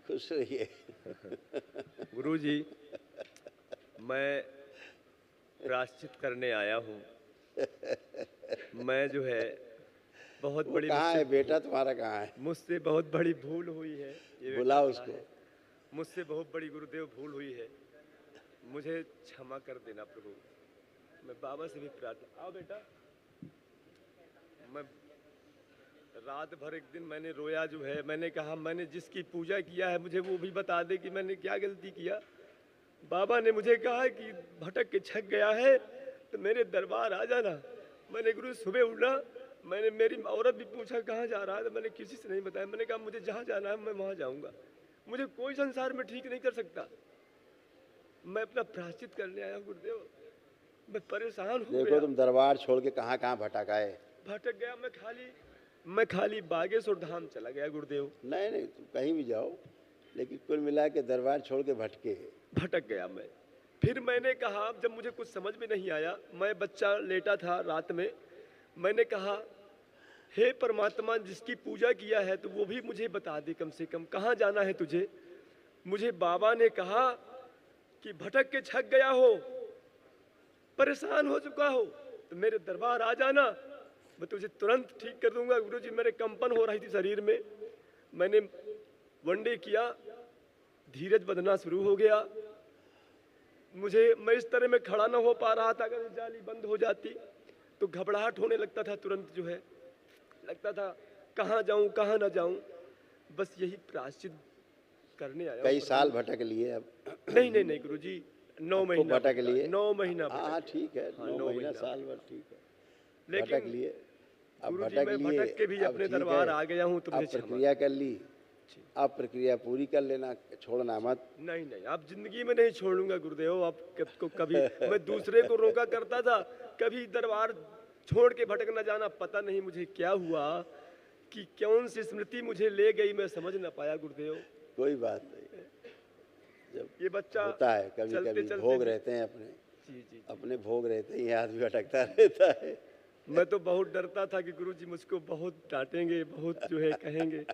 खुश रहिए। गुरुजी, मैं प्रायश्चित करने आया हूँ। मैं जो है बहुत वो बड़ी कहाँ मुझसे है बेटा, तुम्हारा कहाँ है? मुझसे बहुत बड़ी भूल हुई है। ये बेटा बुलाओ खड़ा उसको। है। मुझसे बहुत बड़ी गुरुदेव भूल हुई है। मुझे क्षमा कर देना प्रभु। मैं बाबा से भी प्रार्थना। आओ बेटा। मैं रात भर एक दिन मैंने रोया जो है, मैंने कहा मैंने जिसकी पूजा किया है मुझे वो भी बता दे कि मैंने क्या गलती किया। बाबा ने मुझे कहा कि भटक के छक गया है तो मेरे दरबार आ जाना। मैंने गुरु सुबह उठा, मैंने मेरी औरत भी पूछा कहाँ जा रहा है, तो मैंने किसी से नहीं बताया। मैंने कहा मुझे जहाँ जाना है मैं वहाँ जाऊँगा। मुझे कोई संसार में ठीक नहीं कर सकता। मैं अपना प्रायश्चित करने आया हूँ गुरुदेव। मैं परेशान हो देखो गया, तुम दरबार छोड़ के कहाँ कहाँ भटक आए। भटक गया। मैं खाली बागेश्वर धाम चला गया गुरुदेव। नहीं नहीं, तुम कहीं भी जाओ, लेकिन कुल मिला के दरबार छोड़ के भटके। भटक गया मैं। फिर मैंने कहा, जब मुझे कुछ समझ में नहीं आया, मैं बच्चा लेटा था रात में, मैंने कहा हे परमात्मा, जिसकी पूजा किया है तो वो भी मुझे बता दे, कम से कम कहाँ जाना है तुझे। मुझे बाबा ने कहा कि भटक के छक गया हो, परेशान हो चुका हो तो मेरे दरबार आ जाना, मैं तुझे तुरंत ठीक कर दूंगा। गुरुजी, मेरे कंपन हो रही थी शरीर में। मैंने वनडे किया, धीरज बंधना शुरू हो गया। मैं इस तरह में खड़ा ना हो पा रहा था। अगर जाली बंद हो जाती तो घबराहट होने लगता था तुरंत जो है, लगता था कहाँ जाऊं कहाँ ना जाऊं। बस यही प्रायश्चित करने आया हूं कई साल प्रभु। भटक लिए अब। नहीं नहीं नहीं गुरुजी, 9 अब खूब महीना भटक भटका, लिए। 9 महीना हाँ हाँ भटक। ठीक है, हाँ, 9 9 महीना महीना साल भटका। भर ठीक है। भटक लेकिन लिए, अब गुरुजी, भटक मैं लिए, भटक के भी अब अपने ठीक दरबार है। आ गया हूं तो मुझे अब क्षमा प्रक्रिया कर। कर ली, अब प्रक्रिया पूरी कर लेना, छोड़ना मत। नहीं नहीं, आप जिंदगी में नहीं छोड़ूंगा गुरुदेव। आप को कभी मैं दूसरे को रोका करता था, कभी दरबार छोड़ के भटक न जाना। पता नहीं मुझे क्या हुआ कि कौन सी स्मृति मुझे ले गई, मैं समझ न पाया गुरुदेव। कोई बात नहीं, जब ये बच्चा होता है कभी चलते कभी, चलते भोग भी रहते हैं अपने, जी जी जी। अपने भोग रहते ही आदमी भटकता रहता है। मैं तो बहुत डरता था कि गुरुजी मुझको बहुत डांटेंगे, बहुत जो है कहेंगे।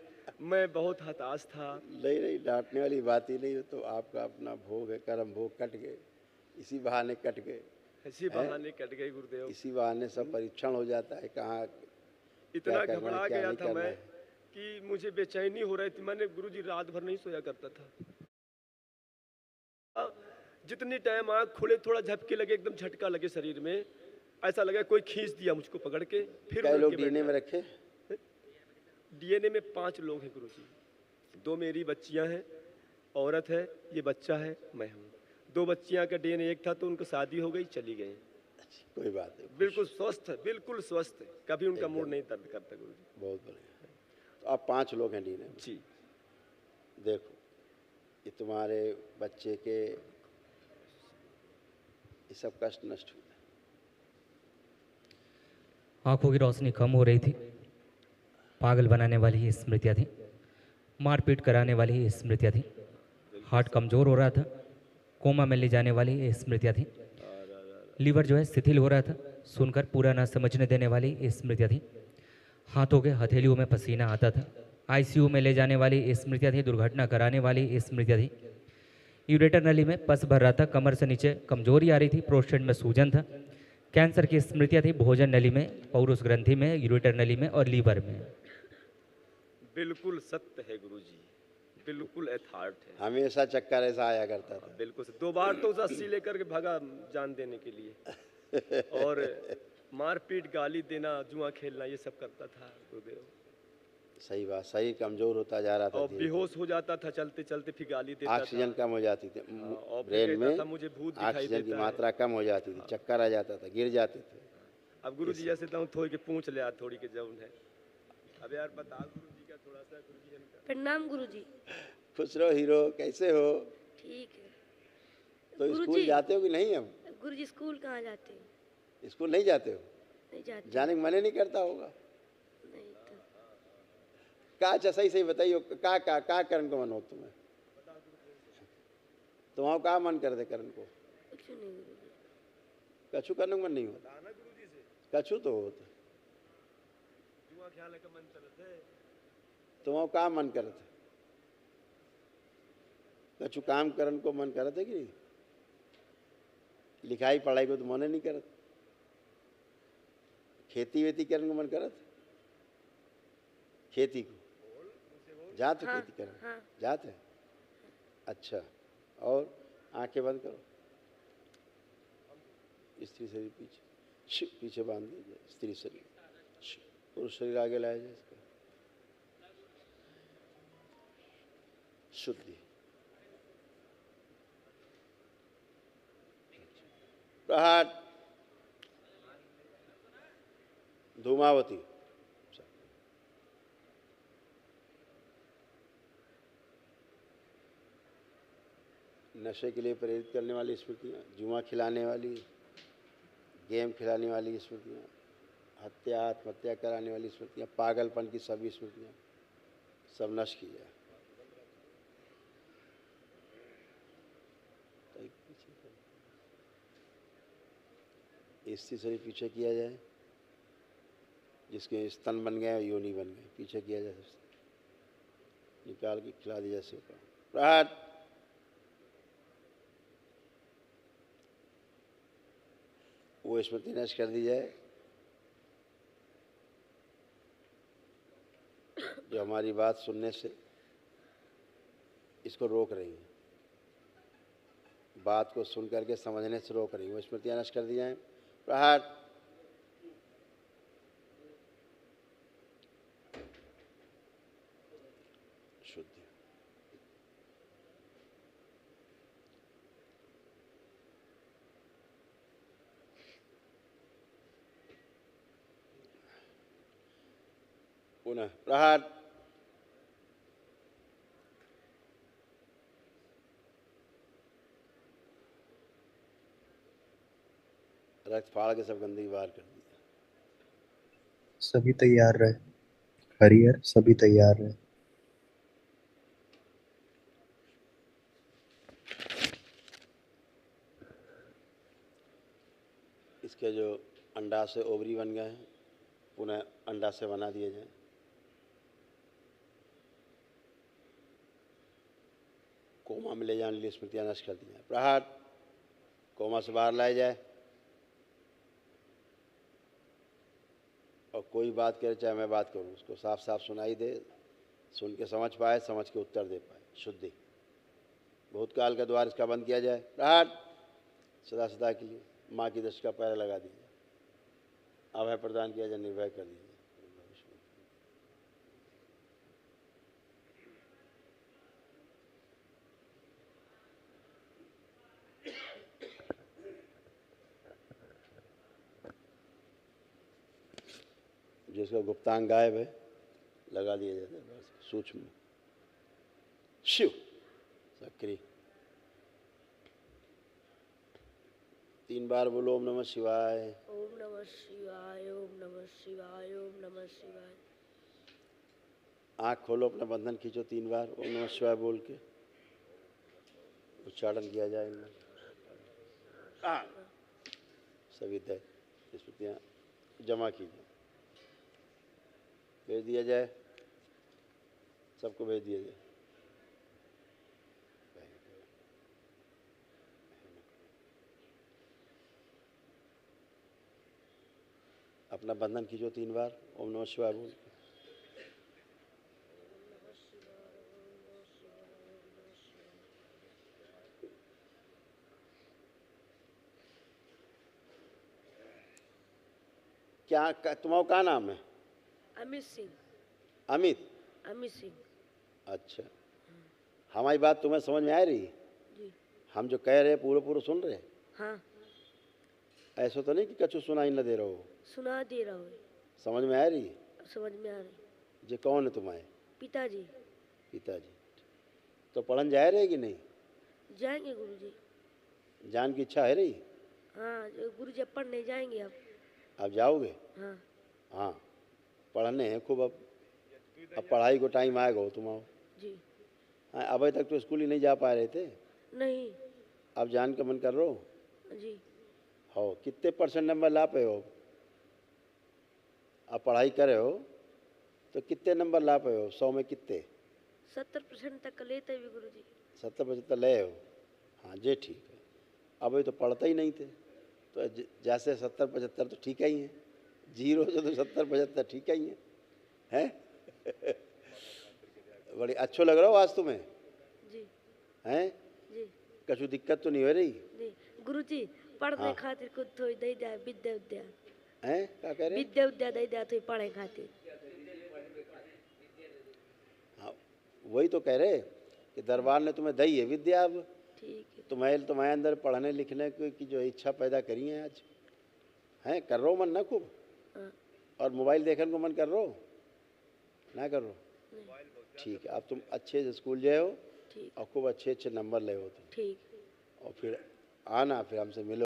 मैं बहुत हताश था। नहीं नहीं, डांटने वाली बात ही नहीं हो। तो आपका अपना भोग है, कर्म भोग कट गए, इसी बहाने कट गए ऐसी हैं। बहाने कट गए गुरुदेव। इसी बहाने सब परीक्षण हो जाता है, कहाँ क्या इतना करना है घबरा क्या गया नहीं था करना मैं है। कि मुझे बेचैनी हो रही थी। मैंने गुरुजी रात भर नहीं सोया करता था। जितनी टाइम आँख खुले थोड़ा झपके लगे, एकदम झटका लगे शरीर में, ऐसा लगा कोई खींच दिया मुझको पकड़ के, फिर कई उठ लोग के बैठ डीएनए में जाए। रखे। डीएनए में 5 लोग हैं गुरुजी। 2 मेरी बच्चियां हैं, औरत है, ये बच्चा है, मैं हूँ। 2 बच्चियां का डीएनए एक था तो उनको शादी हो गई, चली गई। कोई बात नहीं, बिल्कुल स्वस्थ है, बिल्कुल स्वस्थ है, कभी उनका मूड एकदम नहीं दर्द करता गुरुजी। बहुत बढ़िया। तो आप 5 लोग हैं डीएनए में। जी। देखो, ये तुम्हारे बच्चे के ये सब कष्ट नष्ट हुए। आंखों की रोशनी कम हो रही थी, पागल बनाने वाली ही स्मृतियाँ थी, मारपीट कराने वाली ही स्मृतियाँ थी, हार्ट कमज़ोर हो रहा था, कोमा में ले जाने वाली ये स्मृतियाँ थी, लीवर जो है शिथिल हो रहा था, सुनकर पूरा ना समझने देने वाली ये स्मृतियाँ थी, हाथों के हथेलियों में पसीना आता था, आईसीयू में ले जाने वाली ये स्मृतियाँ थी, दुर्घटना कराने वाली ये स्मृतियाँ थी, यूरेटर नली में पस भर रहा था, कमर से नीचे कमजोरी आ रही थी, प्रोस्टेट में सूजन था, कैंसर की स्मृतियाँ थी, भोजन नली में, पौरुष ग्रंथि में, यूरेटर नली में और लीवर में। बिल्कुल सत्य है गुरुजी, बिल्कुल यथार्थ है। हमेशा चक्कर ऐसा आया करता था। बिल्कुल से 2 बार तो उसे 80 लेकर के भागा जान देने के लिए, और मारपीट, गाली देना, जुआ खेलना, ये सब करता था गुरुदेव। सही बात, सही कमजोर होता जा रहा था और धीरे बेहोश हो जाता था चलते चलते, फिर गाली धीरे। देता था। ऑक्सीजन कम हो जाती थी और फिर ब्रेन कहता में, था मुझे भूत दिखाई ऑक्सीजन की देता है। मात्रा कम हो जाती थी, चक्कर आ जाता था, गिर जाते थे। अब गुरुजी जैसे तो थोड़ी के पूछ ले थोड़ी के जौन है। अब यार बता गुरुजी का थोड़ा सा, गुरुजी इनका। प्रणाम गुरुजी। खुश रहो हीरो, कैसे हो? ठीक है तो स्कूल गुरुजी। जाते हो कि नहीं? अब गुरुजी स्कूल कहाँ जाते हैं? स्कूल नहीं जाते हो? नहीं जाते। जाने का मन ही नहीं करता होगा। नहीं तो का अच्छा सही सही बताइए, का करने को मन हो तुम्हें? तुम्हारा का मन कर दे करने को? कुछ नहीं गुरुजी। कछु करने को मन नहीं होता? कछु तो होता। जुआ खेलने का मन करता है। तुम्हारा काम मन करत कछु काम करन को मन करत है कि नहीं? लिखाई पढ़ाई को तो मन नहीं करत। खेती वेती करन को मन करत? खेती को जात हो? हाँ, खेती करन हाँ। जात है? अच्छा। और आंखें बंद करो, स्त्री शरीर पीछे पीछे बांध दीजिए, स्त्री शरीर, पुरुष शरीर आगे लाया जाए। इसका शुद्धि, प्रहार, धूमावती, नशे के लिए प्रेरित करने वाली स्मृतियाँ, जुआ खिलाने वाली, गेम खिलाने वाली स्मृतियाँ, हत्या आत्महत्या कराने वाली स्मृतियाँ, पागलपन की सभी स्मृतियाँ सब नष्ट की जाए। स्त्री शरीर पीछे किया जाए, जिसके स्तन बन गए योनि बन गए, पीछे किया जाए, निकाल के खिला दिया जैसे प्रहार, वो स्मृति नष्ट कर दी जाए जो हमारी बात सुनने से इसको रोक रही है, बात को सुन करके समझने से रोक रही है, वो स्मृतियाँ नष्ट कर दी जाए। प्रहार, शुद्धि, पुनः प्रहार, रक्त फाड़ के सब गंदगी बाहर कर दिया। सभी तैयार रहे, हरिहर सभी तैयार रहे। इसके जो अंडा से ओवरी बन गए हैं पुनः अंडा से बना दिए जाए। कोमा में ले जाने लिए स्मृतियाँ नष्ट कर दी जाए। प्रहार, कोमा से बाहर लाया जाए और कोई बात करे चाहे मैं बात करूं उसको साफ साफ सुनाई दे, सुन के समझ पाए, समझ के उत्तर दे पाए। शुद्धि, भूतकाल का द्वार इसका बंद किया जाए। प्रहार, सदा सदा के लिए माँ की दृष्टि का पैर लगा दिया, अभय प्रदान किया जाए, निर्भय कर दिया। जिसका गुप्तांग गायब है लगा दिया जाता है, सूक्ष्म शिव सक्रिय। 3 बार बोलो ओम नमः शिवाय। ओम नमः शिवाय, ओम नमः शिवाय, ओम नमः शिवाय। आँख खोलो, अपना बंधन खींचो 3 बार ओम नमः शिवाय बोल के उच्चारण किया जाए। सभी तय स्मृतियाँ जमा कीजिए, भेज दिया जाए, सबको भेज दिया जाए। अपना बंधन खींचो 3 बार ओम नमः शिवाय बोल के। क्या तुम्हारा क्या नाम है? अमित सिंह। अमित? अमित सिंह। अच्छा, हमारी बात तुम्हें समझ में आ रही? जी। हम जो कह रहे हैं पूरे पूरे सुन रहे? हाँ। ऐसा तो नहीं कि कछु सुनाई न दे रहा हो? सुना दे रहा हूँ। समझ में आ रही? समझ में आ रही। ये कौन है तुम्हारे? पिताजी। पिताजी। तो पढ़न जा रहे कि नहीं? जाएंगे गुरुजी। जान की इच्छा है रही? हाँ, गुरुजी अब पढ़ने जाएंगे अब। आप जाओगे? हाँ। हाँ, पढ़ने हैं खूब। अब पढ़ाई को टाइम आएगा हो तुम्हारा। जी। हाँ, अभी तक तो स्कूल ही नहीं जा पा रहे थे? नहीं। अब जान का मन कर रहे हो? जी। हो, कितने % नंबर ला पे हो? अब पढ़ाई करे हो तो कितने नंबर ला पाए हो 100 में कितने? 70% तक लेते भी गुरुजी। 70-75 ले हो। हाँ जे ठीक है। अब ये तो पढ़ते ही नहीं थे, तो जैसे 70-75 तो ठीक ही हैं, 0 से तो 70-75 ठीक ही हैं। बड़ी अच्छो लग रहा हो आज तुम्हें जी हैं? जी कछु दिक्कत तो नहीं हो रही जी गुरुजी। पढ़ने हाँ। खातिर कुछ थोड़ी दे दिया विद्या उद्या। हैं? क्या कह रहे? विद्या उद्या दे दिया थोड़ी पढ़े खातिर। हाँ वही तो कह रहे कि दरबार ने तुम्हें दी है विद्या। अब ठीक है। तुम्हारे अंदर पढ़ने लिखने की जो इच्छा पैदा करी है आज हैं, कर रहे हो मन ना खूब? हाँ, और मोबाइल देखने को मन कर रहे हो ना? कर रहे हो? नहीं, ठीक है। अब तुम अच्छे से स्कूल जाए हो ठीक और खूब अच्छे अच्छे नंबर ले हो तुम, ठीक। और फिर आना, फिर हमसे मिलो।